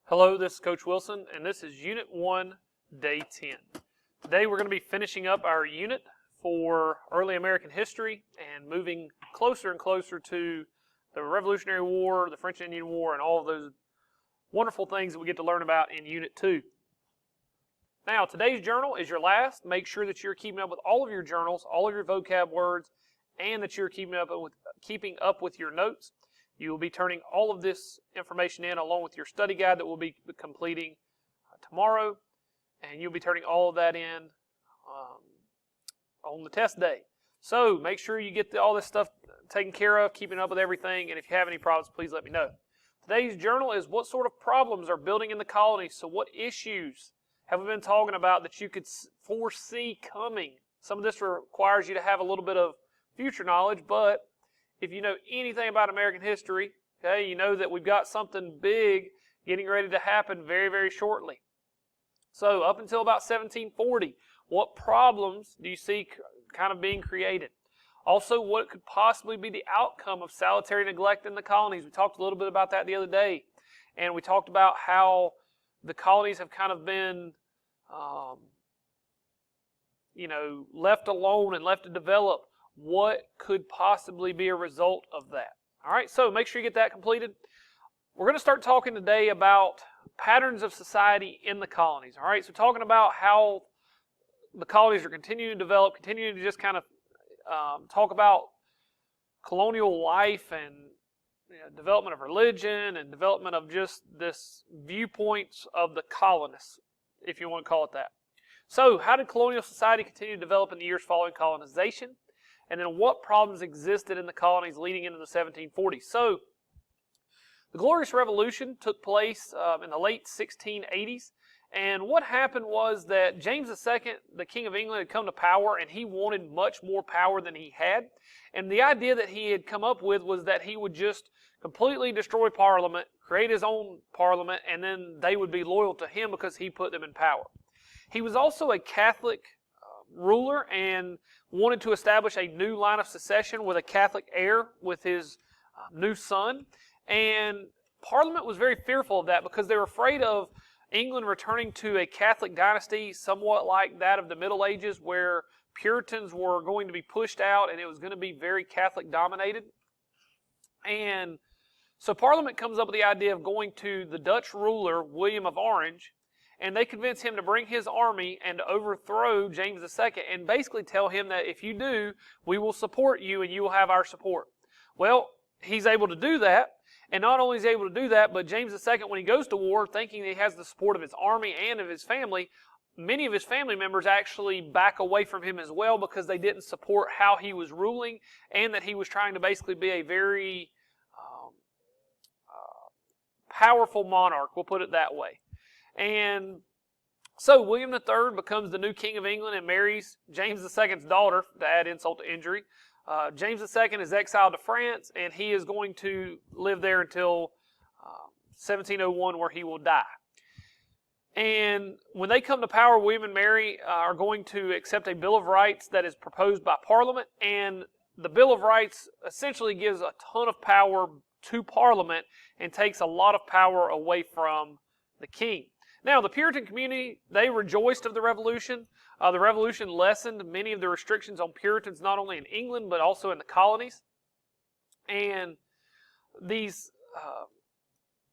Hello, this is Coach Wilson, and this is Unit 1, Day 10. Today we're going to be finishing up our unit for early American history and moving closer and closer to the Revolutionary War, the French and Indian War, and all of those wonderful things that we get to learn about in Unit 2. Now, today's journal is your last. Make sure that you're keeping up with all of your journals, all of your vocab words, and that you're keeping up with your notes. You will be turning all of this information in along with your study guide that we'll be completing tomorrow, and you'll be turning all of that in on the test day. So make sure you get all this stuff taken care of, keeping up with everything, and if you have any problems, please let me know. Today's journal is what sort of problems are building in the colonies. So what issues have we been talking about that you could foresee coming? Some of this requires you to have a little bit of future knowledge, but if you know anything about American history, okay, you know that we've got something big getting ready to happen very, very shortly. So up until about 1740, what problems do you see kind of being created? Also, what could possibly be the outcome of salutary neglect in the colonies? We talked a little bit about that the other day, and we talked about how the colonies have kind of been left alone and left to develop. What could possibly be a result of that? All right, so make sure you get that completed. We're going to start talking today about patterns of society in the colonies. All right, so talking about how the colonies are continuing to develop, continuing to just kind of talk about colonial life and development of religion and development of just this viewpoints of the colonists, if you want to call it that. So how did colonial society continue to develop in the years following colonization? And then what problems existed in the colonies leading into the 1740s? So, the Glorious Revolution took place in the late 1680s. And what happened was that James II, the King of England, had come to power, and he wanted much more power than he had. And the idea that he had come up with was that he would just completely destroy Parliament, create his own Parliament, and then they would be loyal to him because he put them in power. He was also a Catholic ruler and wanted to establish a new line of succession with a Catholic heir with his new son. And Parliament was very fearful of that because they were afraid of England returning to a Catholic dynasty somewhat like that of the Middle Ages, where Puritans were going to be pushed out and it was going to be very Catholic dominated. And so Parliament comes up with the idea of going to the Dutch ruler, William of Orange, and they convince him to bring his army and to overthrow James II and basically tell him that if you do, we will support you and you will have our support. Well, he's able to do that, and not only is he able to do that, but James II, when he goes to war, thinking that he has the support of his army and of his family, many of his family members actually back away from him as well because they didn't support how he was ruling and that he was trying to basically be a very powerful monarch, we'll put it that way. And so William III becomes the new King of England and marries James II's daughter, to add insult to injury. James II is exiled to France, and he is going to live there until 1701, where he will die. And when they come to power, William and Mary are going to accept a Bill of Rights that is proposed by Parliament, and the Bill of Rights essentially gives a ton of power to Parliament and takes a lot of power away from the king. Now, the Puritan community, they rejoiced of the Revolution. The Revolution lessened many of the restrictions on Puritans, not only in England, but also in the colonies. And these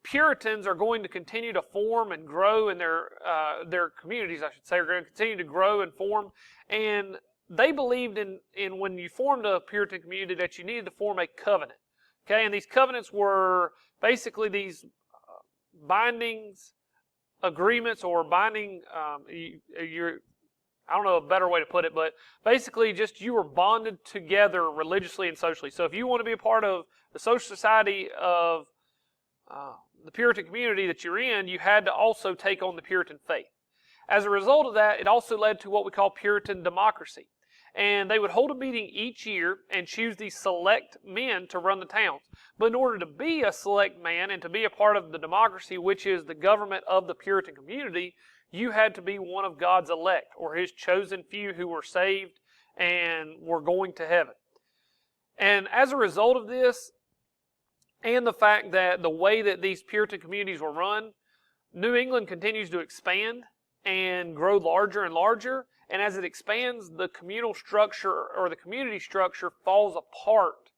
Puritans are going to continue to form and grow in their communities, I should say, are going to continue to grow and form. And they believed in when you formed a Puritan community that you needed to form a covenant. Okay, and these covenants were basically these bindings, agreements, or binding, I don't know a better way to put it, but basically just you were bonded together religiously and socially. So if you want to be a part of the social society of the Puritan community that you're in, you had to also take on the Puritan faith. As a result of that, it also led to what we call Puritan democracy. And they would hold a meeting each year and choose these select men to run the towns. But in order to be a select man and to be a part of the democracy, which is the government of the Puritan community, you had to be one of God's elect, or His chosen few who were saved and were going to heaven. And as a result of this, and the fact that the way that these Puritan communities were run, New England continues to expand and grow larger and larger, and as it expands, the communal structure or the community structure falls apart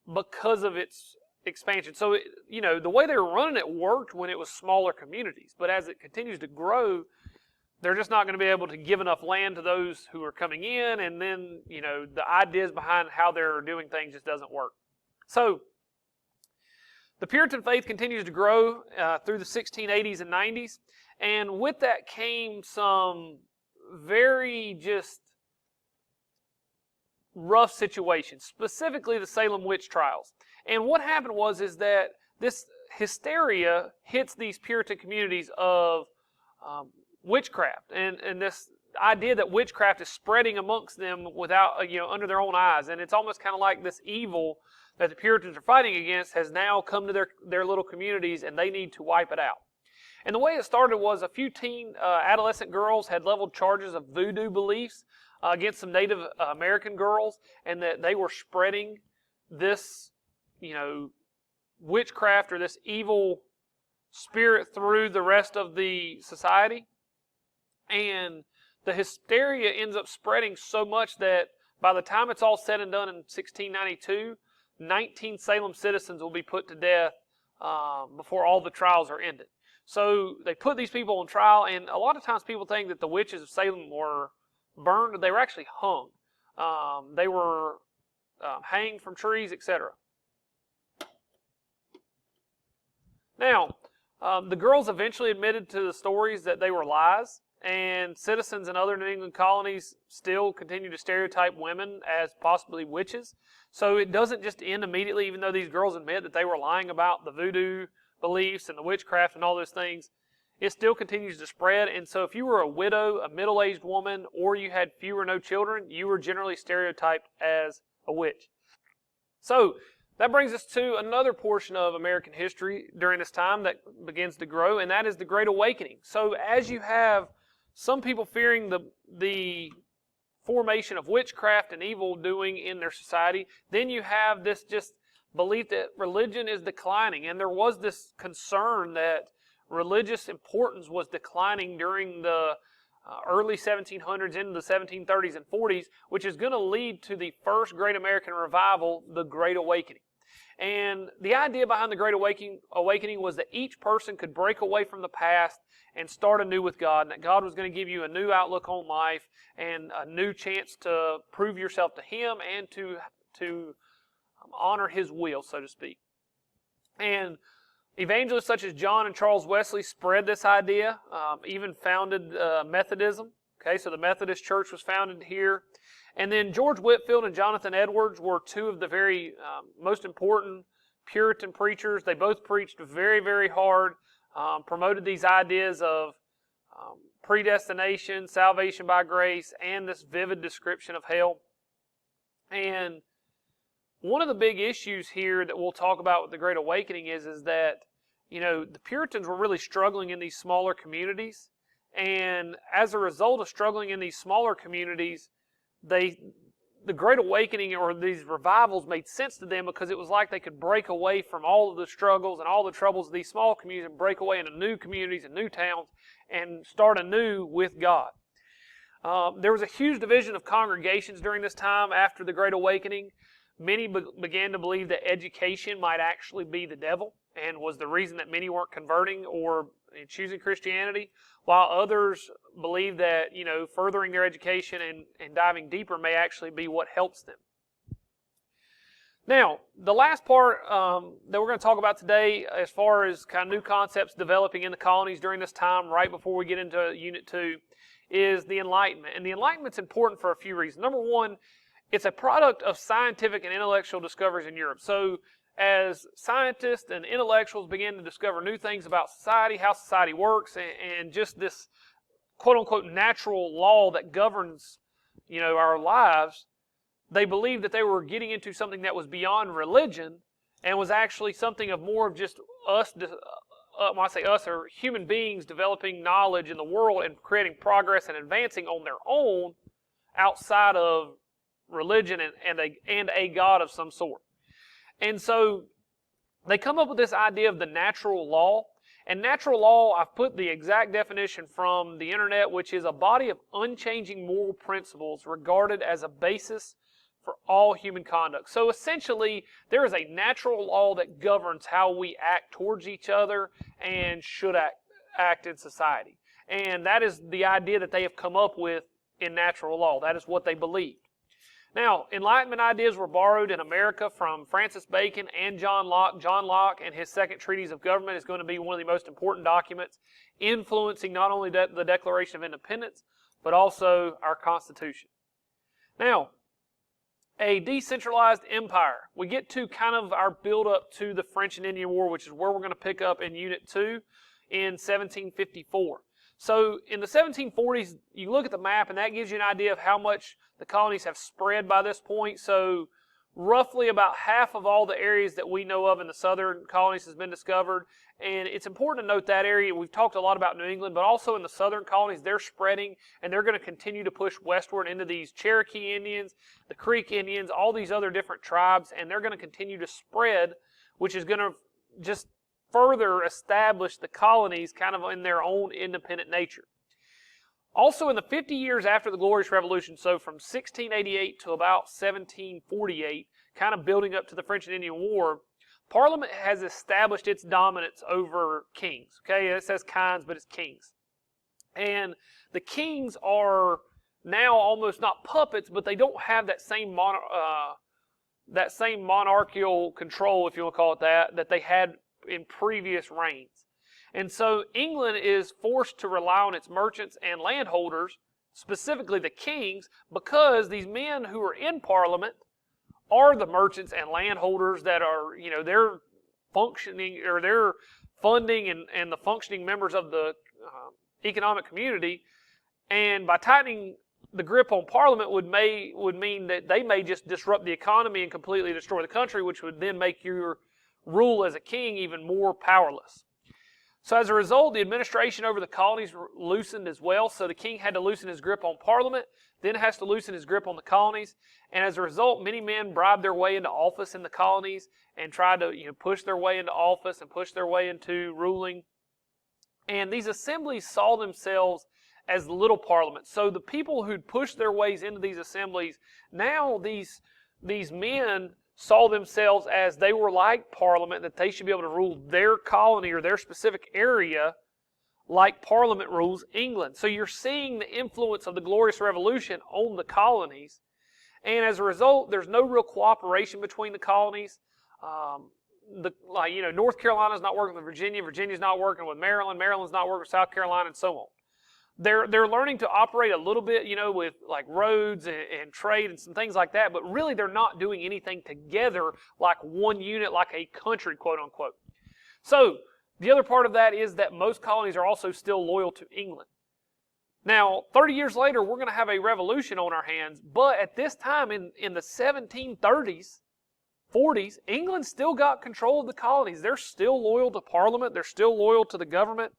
because of its expansion. So, the way they were running it worked when it was smaller communities, but as it continues to grow, they're just not going to be able to give enough land to those who are coming in, and then, the ideas behind how they're doing things just doesn't work. So, the Puritan faith continues to grow through the 1680s and 90s, and with that came some very just rough situations, specifically the Salem witch trials. And what happened is that this hysteria hits these Puritan communities of witchcraft, and this idea that witchcraft is spreading amongst them without, under their own eyes. And it's almost kind of like this evil that the Puritans are fighting against has now come to their little communities, and they need to wipe it out. And the way it started was a few teen adolescent girls had leveled charges of voodoo beliefs against some Native American girls, and that they were spreading this, witchcraft or this evil spirit through the rest of the society. And the hysteria ends up spreading so much that by the time it's all said and done in 1692, 19 Salem citizens will be put to death before all the trials are ended. So they put these people on trial, and a lot of times people think that the witches of Salem were burned. They were actually hung. They were hanged from trees, etc. Now, the girls eventually admitted to the stories that they were lies, and citizens in other New England colonies still continue to stereotype women as possibly witches. So it doesn't just end immediately, even though these girls admit that they were lying about the voodoo beliefs and the witchcraft and all those things. It still continues to spread, and so if you were a widow, a middle-aged woman, or you had few or no children, you were generally stereotyped as a witch. So that brings us to another portion of American history during this time that begins to grow, and that is the Great Awakening. So as you have some people fearing the formation of witchcraft and evil doing in their society, then you have this just belief that religion is declining, and there was this concern that religious importance was declining during the early 1700s into the 1730s and 40s, which is going to lead to the first Great American Revival, the Great Awakening. And the idea behind the Great Awakening was that each person could break away from the past and start anew with God, and that God was going to give you a new outlook on life and a new chance to prove yourself to Him and to honor His will, so to speak. And evangelists such as John and Charles Wesley spread this idea, even founded Methodism. Okay, so the Methodist Church was founded here. And then George Whitefield and Jonathan Edwards were two of the very most important Puritan preachers. They both preached very, very hard, promoted these ideas of predestination, salvation by grace, and this vivid description of hell. And one of the big issues here that we'll talk about with the Great Awakening is that, the Puritans were really struggling in these smaller communities. And as a result of struggling in these smaller communities, the Great Awakening or these revivals made sense to them because it was like they could break away from all of the struggles and all the troubles of these small communities and break away into new communities and new towns and start anew with God. There was a huge division of congregations during this time after the Great Awakening. Many began to believe that education might actually be the devil and was the reason that many weren't converting or choosing Christianity, while others believed that, furthering their education and diving deeper may actually be what helps them. Now, the last part that we're going to talk about today, as far as kind of new concepts developing in the colonies during this time, right before we get into Unit 2, is the Enlightenment. And the Enlightenment's important for a few reasons. Number one, it's a product of scientific and intellectual discoveries in Europe. So as scientists and intellectuals began to discover new things about society, how society works, and just this quote-unquote natural law that governs, our lives, they believed that they were getting into something that was beyond religion and was actually something of more of just us, when I say us, or human beings developing knowledge in the world and creating progress and advancing on their own outside of religion and a God of some sort. And so they come up with this idea of the natural law, And natural law, I've put the exact definition from the internet, which is a body of unchanging moral principles regarded as a basis for all human conduct. So essentially, there is a natural law that governs how we act towards each other and should act in society. And that is the idea that they have come up with in natural law. That is what they believed. Now, Enlightenment ideas were borrowed in America from Francis Bacon and John Locke. John Locke and his Second Treatise of Government is going to be one of the most important documents, influencing not only the Declaration of Independence, but also our Constitution. Now, a decentralized empire. We get to kind of our build-up to the French and Indian War, which is where we're going to pick up in Unit 2 in 1754. So in the 1740s, you look at the map, and that gives you an idea of how much the colonies have spread by this point. So roughly about half of all the areas that we know of in the southern colonies has been discovered. And it's important to note that area. We've talked a lot about New England, but also in the southern colonies, they're spreading, and they're going to continue to push westward into these Cherokee Indians, the Creek Indians, all these other different tribes, and they're going to continue to spread, which is going to just further establish the colonies kind of in their own independent nature. Also, in the 50 years after the Glorious Revolution, so from 1688 to about 1748, kind of building up to the French and Indian War, Parliament has established its dominance over kings. Okay, it says kinds, but it's kings. And the kings are now almost not puppets, but they don't have that same monarchical control, if you want to call it that they had in previous reigns. And so England is forced to rely on its merchants and landholders, specifically the kings, because these men who are in Parliament are the merchants and landholders that are, they're functioning, or they're funding and the functioning members of the economic community. And by tightening the grip on Parliament would mean that they may just disrupt the economy and completely destroy the country, which would then make your rule as a king even more powerless. So as a result, the administration over the colonies loosened as well. So the king had to loosen his grip on Parliament, then has to loosen his grip on the colonies. And as a result, many men bribed their way into office in the colonies and tried to push their way into office and push their way into ruling. And these assemblies saw themselves as little parliaments. So the people who'd pushed their ways into these assemblies, now these men saw themselves as they were like Parliament, that they should be able to rule their colony or their specific area like Parliament rules England. So you're seeing the influence of the Glorious Revolution on the colonies. And as a result, there's no real cooperation between the colonies. North Carolina's not working with Virginia. Virginia's not working with Maryland. Maryland's not working with South Carolina, and so on. They're learning to operate a little bit, with like roads and trade and some things like that, but really they're not doing anything together like one unit, like a country, quote unquote. So the other part of that is that most colonies are also still loyal to England. Now, 30 years later, we're going to have a revolution on our hands, but at this time in the 1730s, 40s, England still got control of the colonies. They're still loyal to Parliament. They're still loyal to the government.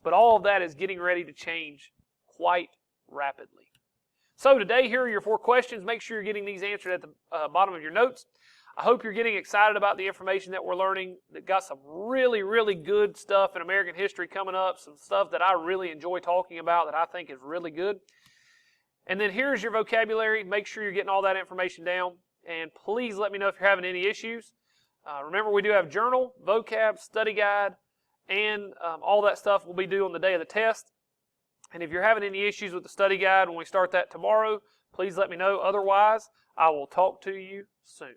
But all of that is getting ready to change quite rapidly. So today, here are your 4 questions. Make sure you're getting these answered at the bottom of your notes. I hope you're getting excited about the information that we're learning. That got some really, really good stuff in American history coming up. Some stuff that I really enjoy talking about that I think is really good. And then here's your vocabulary. Make sure you're getting all that information down. And please let me know if you're having any issues. Remember, we do have journal, vocab, study guide, and all that stuff will be due on the day of the test. And if you're having any issues with the study guide when we start that tomorrow, please let me know. Otherwise, I will talk to you soon.